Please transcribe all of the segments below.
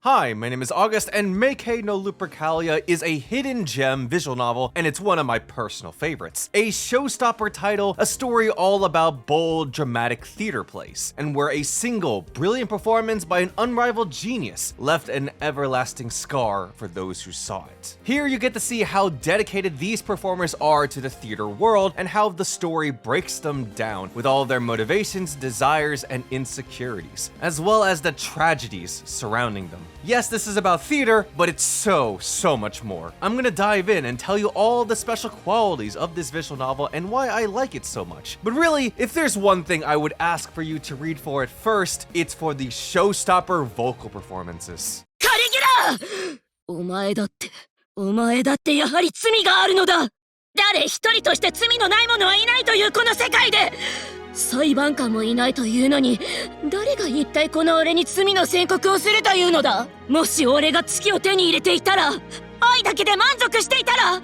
Hi, my name is August, and Meikei no Lupercalia is a hidden gem visual novel, and it's one of my personal favorites. A showstopper title, a story all about bold, dramatic theater plays, and where a single, brilliant performance by an unrivaled genius left an everlasting scar for those who saw it. Here you get to see how dedicated these performers are to the theater world, and how the story breaks them down with all their motivations, desires, and insecurities, as well as the tragedies surrounding them. Yes, this is about theater, but it's so much more. I'm gonna dive in and tell you all the special qualities of this visual novel and why I like it so much. But really, if there's one thing I would ask for you to read for it first, it's for the showstopper vocal performances. カリギュラお前だってやはり罪があるのだ。誰一人として罪のない者はいないというこの世界で、裁判官もいないというのに、誰が一体この俺に罪の宣告をするというのだ。もし俺が月を手に入れていたら、愛だけで満足していたら、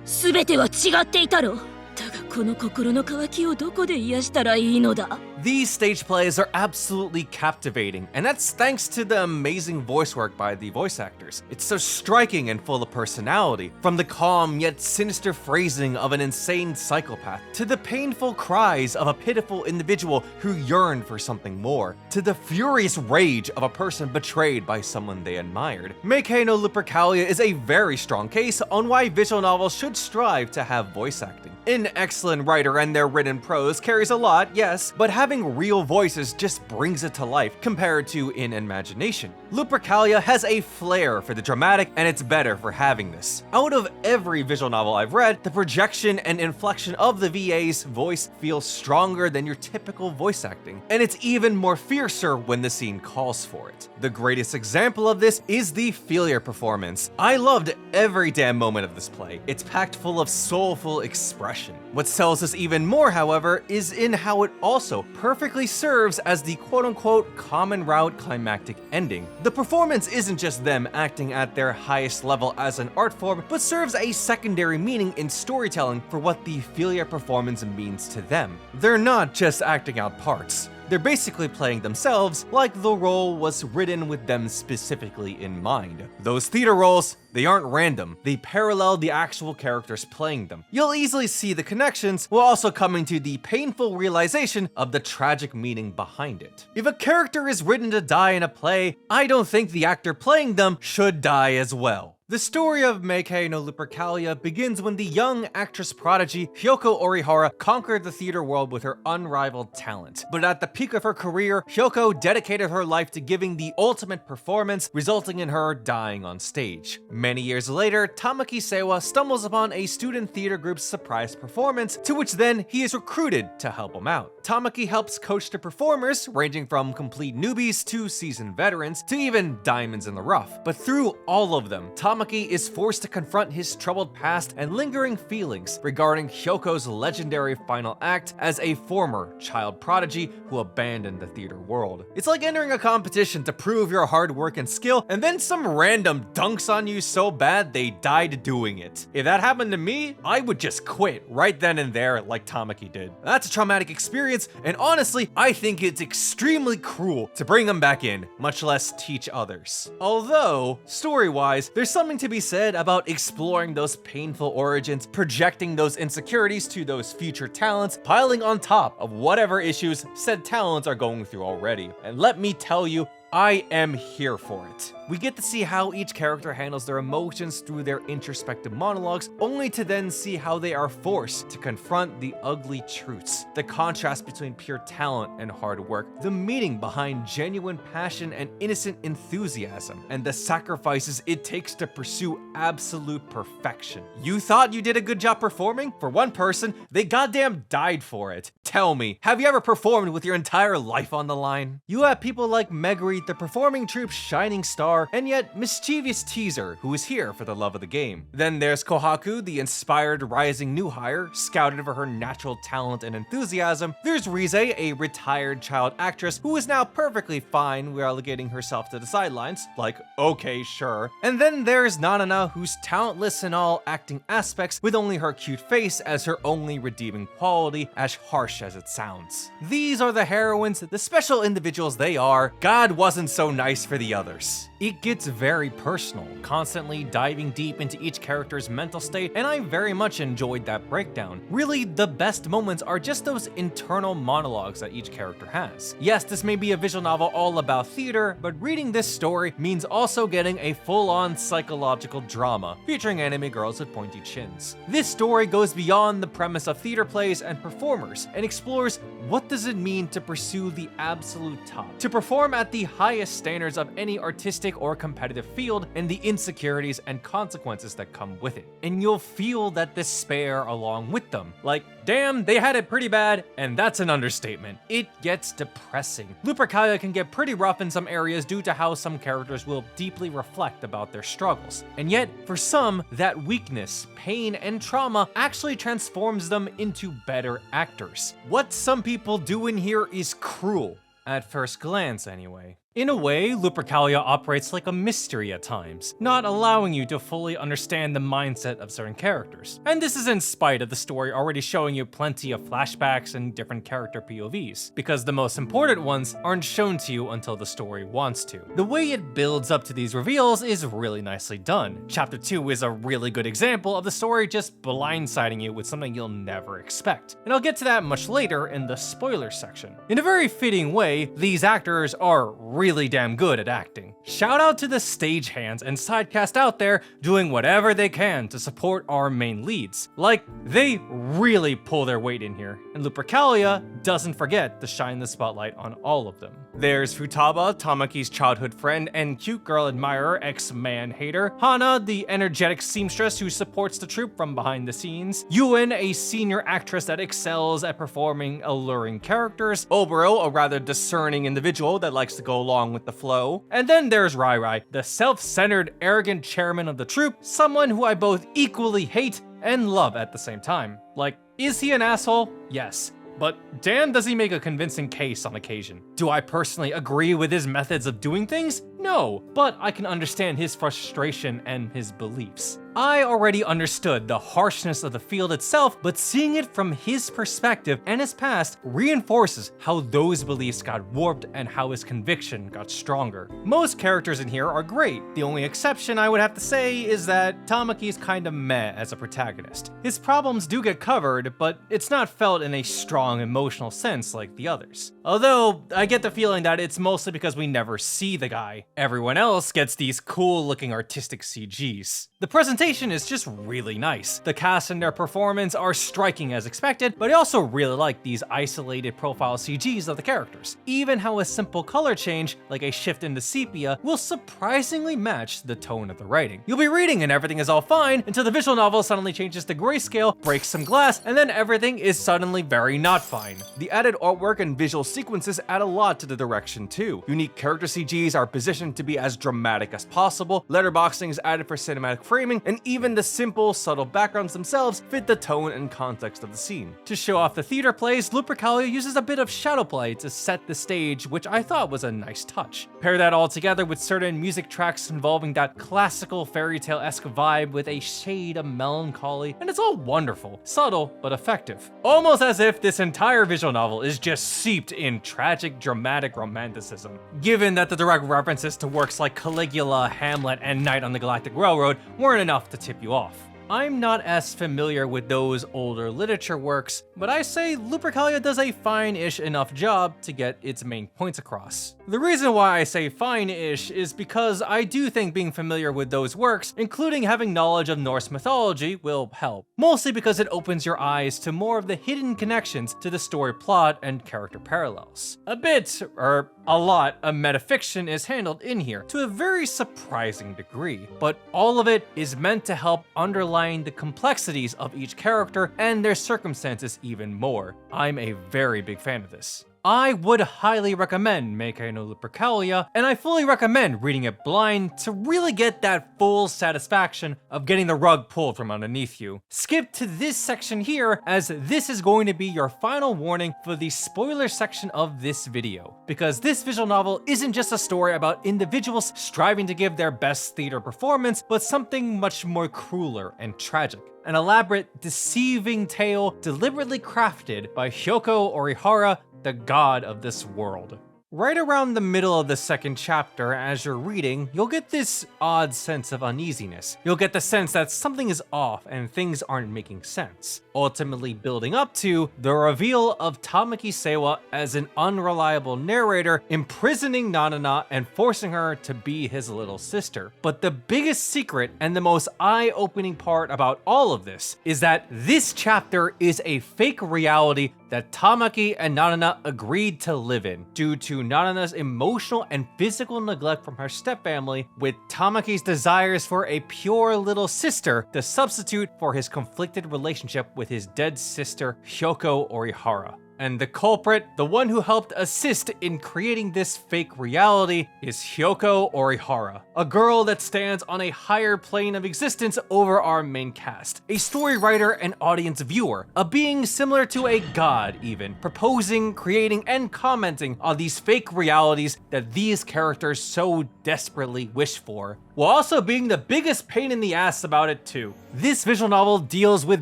全ては違っていたろう。だがこの心の渇きをどこで癒したらいいのだ。 These stage plays are absolutely captivating, and that's thanks to the amazing voice work by the voice actors. It's so striking and full of personality, from the calm yet sinister phrasing of an insane psychopath, to the painful cries of a pitiful individual who yearned for something more, to the furious rage of a person betrayed by someone they admired. Meikei no Lupercalia is a very strong case on why visual novels should strive to have voice acting. An excellent writer and their written prose carries a lot, yes, but having real voices just brings it to life compared to in imagination. Lupercalia has a flair for the dramatic, and it's better for having this. Out of every visual novel I've read, the projection and inflection of the VA's voice feels stronger than your typical voice acting, and it's even more fiercer when the scene calls for it. The greatest example of this is the Failure performance. I loved every damn moment of this play. It's packed full of soulful expression. What sells this even more, however, is in how it also perfectly serves as the quote-unquote common route climactic ending. The performance isn't just them acting at their highest level as an art form, but serves a secondary meaning in storytelling for what the Failure performance means to them. They're not just acting out parts. They're basically playing themselves like the role was written with them specifically in mind. Those theater roles, they aren't random. They parallel the actual characters playing them. You'll easily see the connections while also coming to the painful realization of the tragic meaning behind it. If a character is written to die in a play, I don't think the actor playing them should die as well. The story of Meikei no Lupercalia begins when the young actress prodigy Hyoko Orihara conquered the theater world with her unrivaled talent. But at the peak of her career, Hyoko dedicated her life to giving the ultimate performance, resulting in her dying on stage. Many years later, Tamaki Seiwa stumbles upon a student theater group's surprise performance, to which then he is recruited to help him out. Tamaki helps coach the performers, ranging from complete newbies to seasoned veterans, to even diamonds in the rough. But through all of them, Tamaki is forced to confront his troubled past and lingering feelings regarding Hyoko's legendary final act as a former child prodigy who abandoned the theater world. It's like entering a competition to prove your hard work and skill, and then some random dunks on you so bad they died doing it. If that happened to me, I would just quit right then and there like Tamaki did. That's a traumatic experience, and honestly, I think it's extremely cruel to bring them back in, much less teach others. Although, story-wise, there's something to be said about exploring those painful origins, projecting those insecurities to those future talents, piling on top of whatever issues said talents are going through already. And let me tell you, I am here for it. We get to see how each character handles their emotions through their introspective monologues, only to then see how they are forced to confront the ugly truths, the contrast between pure talent and hard work, the meaning behind genuine passion and innocent enthusiasm, and the sacrifices it takes to pursue absolute perfection. You thought you did a good job performing? For one person, they goddamn died for it. Tell me, have you ever performed with your entire life on the line? You have people like Meguri, the performing troupe's shining star, and yet mischievous teaser who is here for the love of the game. Then there's Kohaku, the inspired rising new hire, scouted for her natural talent and enthusiasm. There's Rize, a retired child actress who is now perfectly fine relegating herself to the sidelines, like, okay, sure. And then there's Nanana, who's talentless in all acting aspects, with only her cute face as her only redeeming quality, as harsh as it sounds. These are the heroines, the special individuals they are. God wasn't so nice for the others. It gets very personal, constantly diving deep into each character's mental state, and I very much enjoyed that breakdown. Really, the best moments are just those internal monologues that each character has. Yes, this may be a visual novel all about theater, but reading this story means also getting a full-on psychological drama, featuring anime girls with pointy chins. This story goes beyond the premise of theater plays and performers, and explores what does it mean to pursue the absolute top, to perform at the highest standards of any artistic or competitive field, and the insecurities and consequences that come with it. And you'll feel that despair along with them. Like, damn, they had it pretty bad, and that's an understatement. It gets depressing. Lupercalia can get pretty rough in some areas due to how some characters will deeply reflect about their struggles. And yet, for some, that weakness, pain, and trauma actually transforms them into better actors. What some people do in here is cruel. At first glance, anyway. In a way, Lupercalia operates like a mystery at times, not allowing you to fully understand the mindset of certain characters. And this is in spite of the story already showing you plenty of flashbacks and different character POVs, because the most important ones aren't shown to you until the story wants to. The way it builds up to these reveals is really nicely done. Chapter 2 is a really good example of the story just blindsiding you with something you'll never expect. And I'll get to that much later in the spoiler section. In a very fitting way, these actors are really damn good at acting. Shout out to the stagehands and sidecast out there doing whatever they can to support our main leads. Like, they really pull their weight in here, and Lupercalia doesn't forget to shine the spotlight on all of them. There's Futaba, Tamaki's childhood friend and cute girl admirer, ex-man hater. Hana, the energetic seamstress who supports the troupe from behind the scenes. Yuen, a senior actress that excels at performing alluring characters. Oboro, a rather discerning individual that likes to go along with the flow. And then there's Rai Rai, the self-centered, arrogant chairman of the troupe, someone who I both equally hate and love at the same time. Like, is he an asshole? Yes. But damn, does he make a convincing case on occasion. Do I personally agree with his methods of doing things? No, but I can understand his frustration and his beliefs. I already understood the harshness of the field itself, but seeing it from his perspective and his past reinforces how those beliefs got warped and how his conviction got stronger. Most characters in here are great. The only exception I would have to say is that Tamaki's kinda meh as a protagonist. His problems do get covered, but it's not felt in a strong emotional sense like the others. Although, I get the feeling that it's mostly because we never see the guy. Everyone else gets these cool looking artistic CGs. The presentation is just really nice. The cast and their performance are striking as expected, but I also really like these isolated profile CGs of the characters. Even how a simple color change, like a shift into sepia, will surprisingly match the tone of the writing. You'll be reading and everything is all fine until the visual novel suddenly changes to grayscale, breaks some glass, and then everything is suddenly very not fine. The added artwork and visual sequences add a lot to the direction too. Unique character CGs are positioned to be as dramatic as possible, letterboxing is added for cinematic framing, and even the simple, subtle backgrounds themselves fit the tone and context of the scene. To show off the theater plays, Lupercalia uses a bit of shadow play to set the stage, which I thought was a nice touch. Pair that all together with certain music tracks involving that classical fairy tale-esque vibe with a shade of melancholy, and it's all wonderful, subtle, but effective. Almost as if this entire visual novel is just seeped in tragic, dramatic romanticism. Given that the direct references to works like Caligula, Hamlet, and Night on the Galactic Railroad weren't enough to tip you off. I'm not as familiar with those older literature works, but I say Lupercalia does a fine-ish enough job to get its main points across. The reason why I say fine-ish is because I do think being familiar with those works, including having knowledge of Norse mythology, will help. Mostly because it opens your eyes to more of the hidden connections to the story plot and character parallels. A bit, or a lot, of metafiction is handled in here to a very surprising degree, but all of it is meant to help underline the complexities of each character and their circumstances even more. I'm a very big fan of this. I would highly recommend Meikei no Lupercalia, and I fully recommend reading it blind to really get that full satisfaction of getting the rug pulled from underneath you. Skip to this section here, as this is going to be your final warning for the spoiler section of this video. Because this visual novel isn't just a story about individuals striving to give their best theater performance, but something much more crueler and tragic. An elaborate, deceiving tale deliberately crafted by Hyoko Orihara, the god of this world. Right around the middle of the second chapter, as you're reading, you'll get this odd sense of uneasiness. You'll get the sense that something is off and things aren't making sense, ultimately building up to the reveal of Tamaki Seiwa as an unreliable narrator, imprisoning Nanana and forcing her to be his little sister. But the biggest secret and the most eye-opening part about all of this is that this chapter is a fake reality that Tamaki and Nanana agreed to live in due to Nanana's emotional and physical neglect from her stepfamily, with Tamaki's desires for a pure little sister to substitute for his conflicted relationship with his dead sister Hyoko Orihara. And the culprit, the one who helped assist in creating this fake reality, is Hyoko Orihara, a girl that stands on a higher plane of existence over our main cast, a story writer and audience viewer, a being similar to a god even, proposing, creating, and commenting on these fake realities that these characters so desperately wish for, while also being the biggest pain in the ass about it too. This visual novel deals with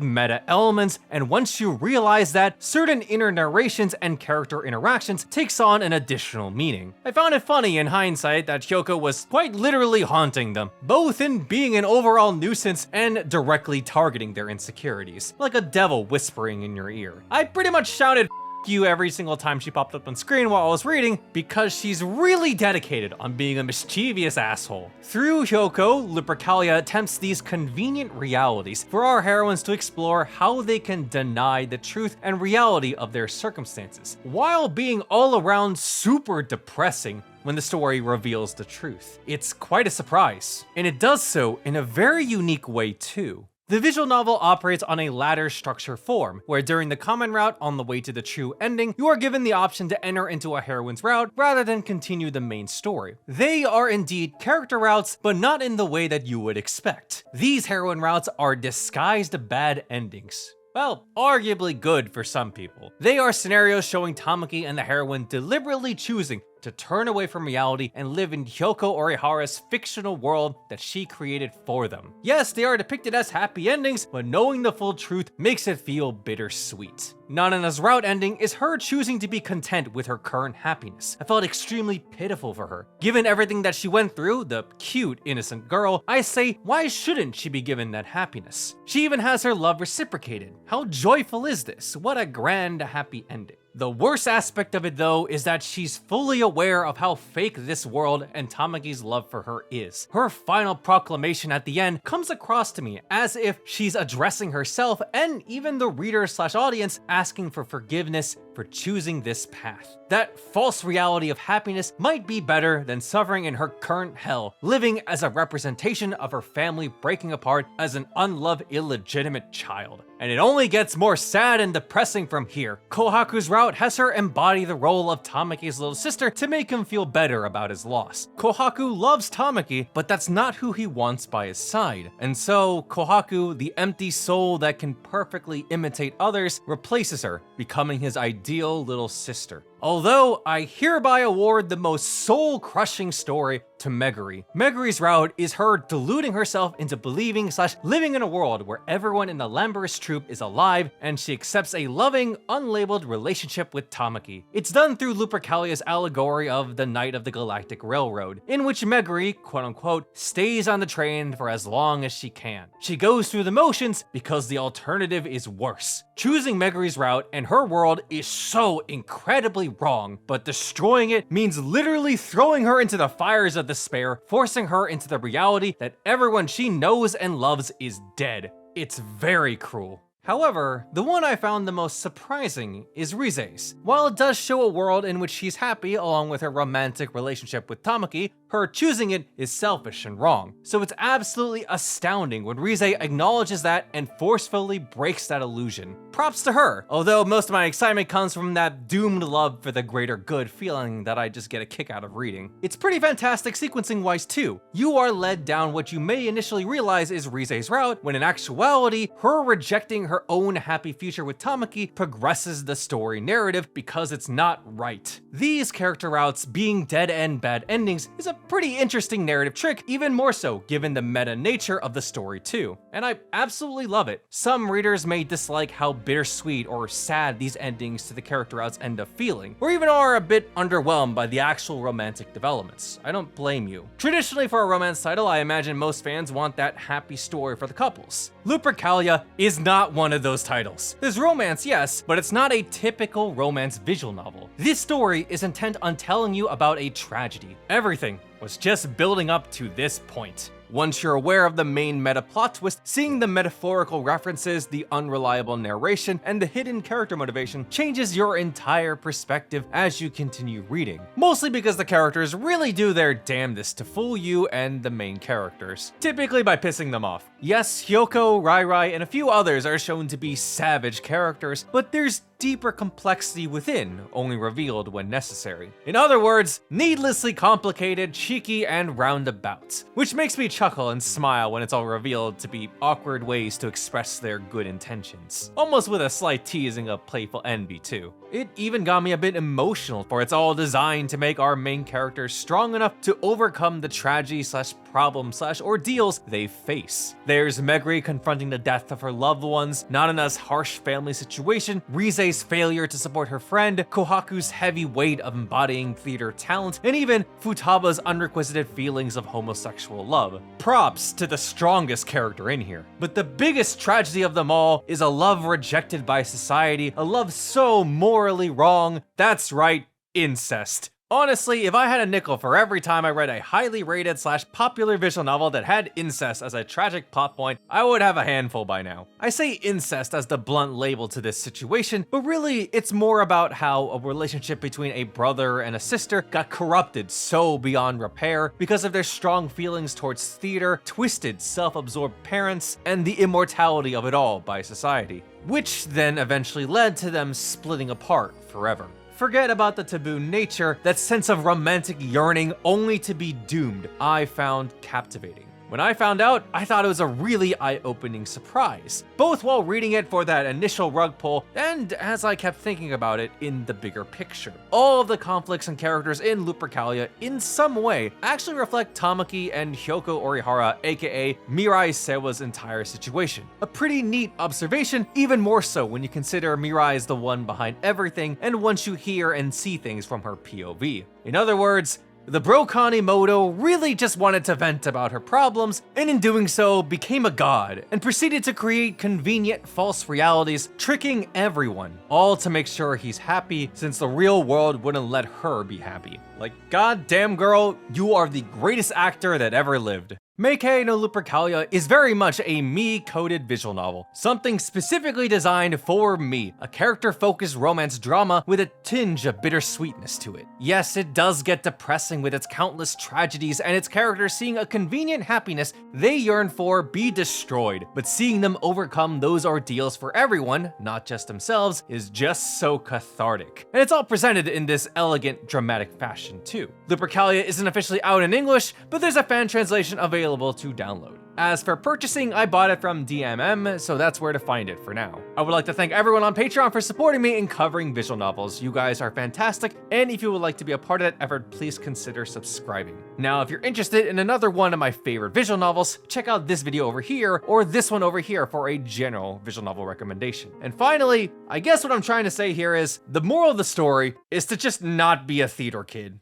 meta elements, and once you realize that, certain inner narrations and character interactions takes on an additional meaning. I found it funny in hindsight that Hyoko was quite literally haunting them, both in being an overall nuisance and directly targeting their insecurities, like a devil whispering in your ear. I pretty much shouted you every single time she popped up on screen while I was reading, because she's really dedicated on being a mischievous asshole. Through Hyoko, Lupercalia attempts these convenient realities for our heroines to explore how they can deny the truth and reality of their circumstances, while being all around super depressing when the story reveals the truth. It's quite a surprise, and it does so in a very unique way too. The visual novel operates on a ladder structure form, where during the common route on the way to the true ending, you are given the option to enter into a heroine's route rather than continue the main story. They are indeed character routes, but not in the way that you would expect. These heroine routes are disguised bad endings. Well, arguably good for some people. They are scenarios showing Tamaki and the heroine deliberately choosing to turn away from reality and live in Hyoko Orihara's fictional world that she created for them. Yes, they are depicted as happy endings, but knowing the full truth makes it feel bittersweet. Nanana's route ending is her choosing to be content with her current happiness. I felt extremely pitiful for her. Given everything that she went through, the cute, innocent girl, I say, why shouldn't she be given that happiness? She even has her love reciprocated. How joyful is this? What a grand, happy ending. The worst aspect of it though is that she's fully aware of how fake this world and Tamaki's love for her is. Her final proclamation at the end comes across to me as if she's addressing herself and even the reader/audience, asking for forgiveness for choosing this path. That false reality of happiness might be better than suffering in her current hell, living as a representation of her family breaking apart as an unloved illegitimate child. And it only gets more sad and depressing from here. Kohaku's route has her embody the role of Tamaki's little sister to make him feel better about his loss. Kohaku loves Tamaki, but that's not who he wants by his side. And so Kohaku, the empty soul that can perfectly imitate others, replaces her, becoming his ideal little sister. Although I hereby award the most soul-crushing story to Meikei. Meikei's route is her deluding herself into believing/living in a world where everyone in the Lamberus troupe is alive, and she accepts a loving, unlabeled relationship with Tamaki. It's done through Lupercalia's allegory of the Night of the Galactic Railroad, in which Meikei, quote-unquote, stays on the train for as long as she can. She goes through the motions because the alternative is worse. Choosing Meikei's route and her world is so incredibly wrong, but destroying it means literally throwing her into the fires of despair, forcing her into the reality that everyone she knows and loves is dead. It's very cruel. However, the one I found the most surprising is Rize's. While it does show a world in which she's happy along with her romantic relationship with Tamaki, her choosing it is selfish and wrong. So it's absolutely astounding when Rize acknowledges that and forcefully breaks that illusion. Props to her, although most of my excitement comes from that doomed love for the greater good feeling that I just get a kick out of reading. It's pretty fantastic sequencing wise too. You are led down what you may initially realize is Rize's route, when in actuality, her rejecting her own happy future with Tamaki progresses the story narrative because it's not right. These character routes being dead end bad endings is a pretty interesting narrative trick, even more so given the meta nature of the story too, and I absolutely love it. Some readers may dislike how bittersweet or sad these endings to the character outs end up feeling, or even are a bit underwhelmed by the actual romantic developments. I don't blame you. Traditionally for a romance title, I imagine most fans want that happy story for the couples. Lupercalia is not one of those titles. There's romance, yes, but it's not a typical romance visual novel. This story is intent on telling you about a tragedy. Everything was just building up to this point. Once you're aware of the main meta plot twist, seeing the metaphorical references, the unreliable narration, and the hidden character motivation changes your entire perspective as you continue reading. Mostly because the characters really do their damnedest to fool you and the main characters, typically by pissing them off. Yes, Hyoko, Rai, and a few others are shown to be savage characters, but there's deeper complexity within, only revealed when necessary. In other words, needlessly complicated, cheeky, and roundabouts, which makes me chuckle and smile when it's all revealed to be awkward ways to express their good intentions. Almost with a slight teasing of playful envy too. It even got me a bit emotional, for it's all designed to make our main characters strong enough to overcome the tragedy / problem / ordeals they face. There's Meikei confronting the death of her loved ones, Nanana's harsh family situation, Rize's failure to support her friend, Kohaku's heavy weight of embodying theater talent, and even Futaba's unrequited feelings of homosexual love. Props to the strongest character in here. But the biggest tragedy of them all is a love rejected by society, a love so morally wrong. That's right, incest. Honestly, if I had a nickel for every time I read a highly rated / popular visual novel that had incest as a tragic plot point, I would have a handful by now. I say incest as the blunt label to this situation, but really it's more about how a relationship between a brother and a sister got corrupted so beyond repair because of their strong feelings towards theater, twisted, self-absorbed parents, and the immortality of it all by society, which then eventually led to them splitting apart forever. Forget about the taboo nature, that sense of romantic yearning only to be doomed, I found captivating. When I found out, I thought it was a really eye-opening surprise, both while reading it for that initial rug pull and as I kept thinking about it in the bigger picture. All of the conflicts and characters in Lupercalia in some way actually reflect Tamaki and Hyoko Orihara, aka Mirai Sewa's entire situation. A pretty neat observation, even more so when you consider Mirai is the one behind everything and once you hear and see things from her POV. In other words, the Brokani Moto really just wanted to vent about her problems, and in doing so became a god, and proceeded to create convenient false realities, tricking everyone, all to make sure he's happy since the real world wouldn't let her be happy. Like, goddamn girl, you are the greatest actor that ever lived. Meikei no Lupercalia is very much a me-coded visual novel, something specifically designed for me, a character-focused romance drama with a tinge of bittersweetness to it. Yes, it does get depressing with its countless tragedies and its characters seeing a convenient happiness they yearn for be destroyed, but seeing them overcome those ordeals for everyone, not just themselves, is just so cathartic. And it's all presented in this elegant, dramatic fashion too. Lupercalia isn't officially out in English, but there's a fan translation available to download. As for purchasing, I bought it from DMM, so that's where to find it for now. I would like to thank everyone on Patreon for supporting me in covering visual novels. You guys are fantastic, and if you would like to be a part of that effort, please consider subscribing. Now, if you're interested in another one of my favorite visual novels, check out this video over here, or this one over here for a general visual novel recommendation. And finally, I guess what I'm trying to say here is, the moral of the story is to just not be a theater kid.